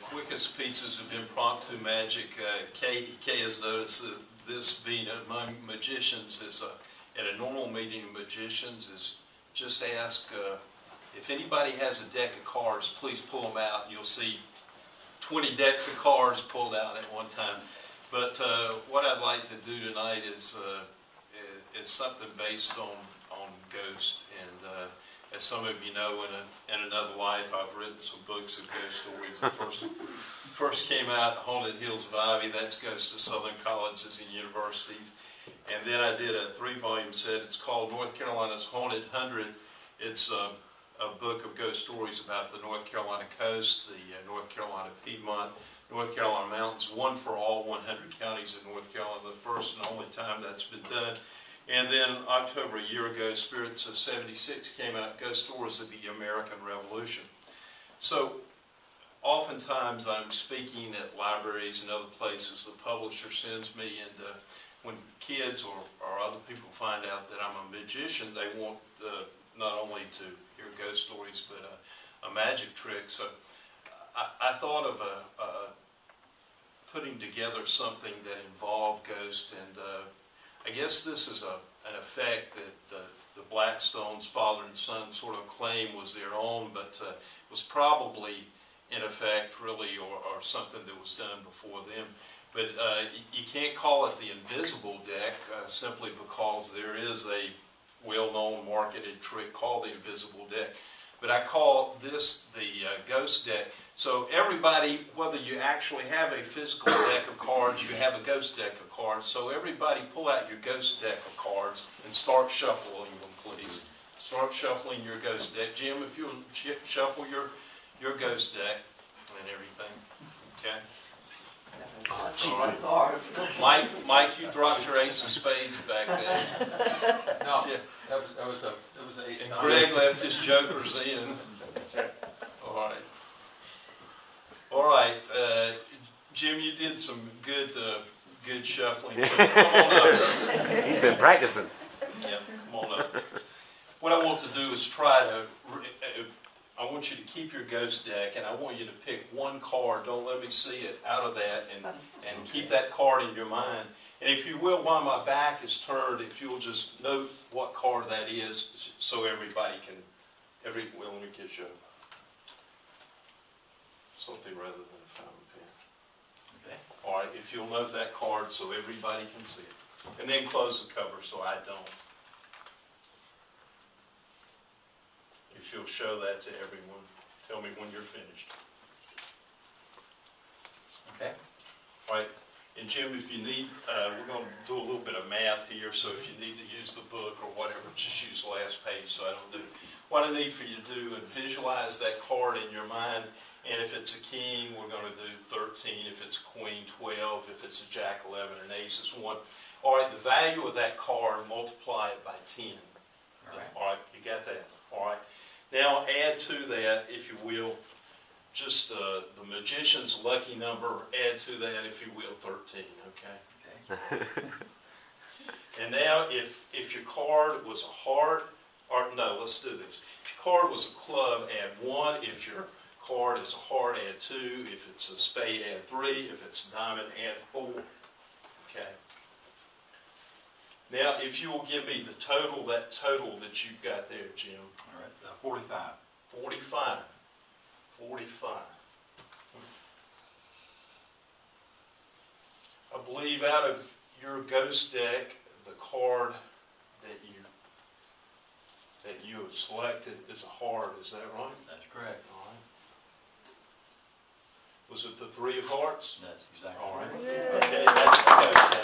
quickest pieces of impromptu magic. Kay has noticed that this being among magicians is at a normal meeting of magicians is just ask if anybody has a deck of cards, please pull them out. You'll see 20 decks of cards pulled out at one time. But what I'd like to do tonight is something based on ghost. And as some of you know, in another life, I've written some books of ghost stories. The first came out, Haunted Hills of Ivy. That's Ghosts of Southern Colleges and Universities. And then I did a 3-volume set. It's called North Carolina's Haunted 100. It's a book of ghost stories about the North Carolina coast, the North Carolina Piedmont, North Carolina mountains, one for all 100 counties in North Carolina, the first and only time that's been done. And then October a year ago, Spirits of 76 came out, Ghost Stories of the American Revolution. So oftentimes I'm speaking at libraries and other places. The publisher sends me, and when kids or other people find out that I'm a magician, they want not only to hear ghost stories, but a magic trick. So I thought of putting together something that involved ghosts, and I guess this is an effect that the Blackstones, father and son, sort of claim was their own, but was probably in effect really or something that was done before them. But you can't call it the invisible deck simply because there is a well-known marketed trick called the invisible deck. But I call this the ghost deck. So everybody, whether you actually have a physical deck of cards, you have a ghost deck of cards. So everybody pull out your ghost deck of cards and start shuffling them, please. Start shuffling your ghost deck. Jim, if you'll shuffle your ghost deck and everything. Okay? All right. Mike, you dropped your ace of spades back there. No, yeah. that was an ace. And Greg left his jokers in. All right. All right, Jim, you did some good shuffling. So come on up. He's been practicing. Yeah, come on up. What I want to do is try to. I want you to keep your ghost deck, and I want you to pick one card. Don't let me see it out of that, and keep that card in your mind. And if you will, while my back is turned, if you'll just note what card that is, so everybody can. Well, let me get you something rather than a fountain pen. Okay. All right. If you'll note that card, so everybody can see it, and then close the cover so I don't. If you'll show that to everyone, tell me when you're finished. Okay. All right. And Jim, if you need, we're going to do a little bit of math here, so if you need to use the book or whatever, just use the last page so I don't do. What I need for you to do and visualize that card in your mind, and if it's a king, we're going to do 13, if it's a queen, 12, if it's a jack, 11, and ace is 1. All right, the value of that card, multiply it by 10. All right, you got that? All right. Now add to that, if you will, just the magician's lucky number, add to that, if you will, 13, okay? And now if your card was a heart, or no, let's do this. If your card was a club, add 1. If your card is a heart, add 2. If it's a spade, add 3. If it's a diamond, add 4, okay? Now, if you will give me the total, that you've got there, Jim. All right, 45. 45. 45. I believe out of your ghost deck, the card that you have selected is a heart. Is that right? That's correct. All right. Was it the 3 of hearts? That's exactly all right. right. Okay, that's the ghost deck.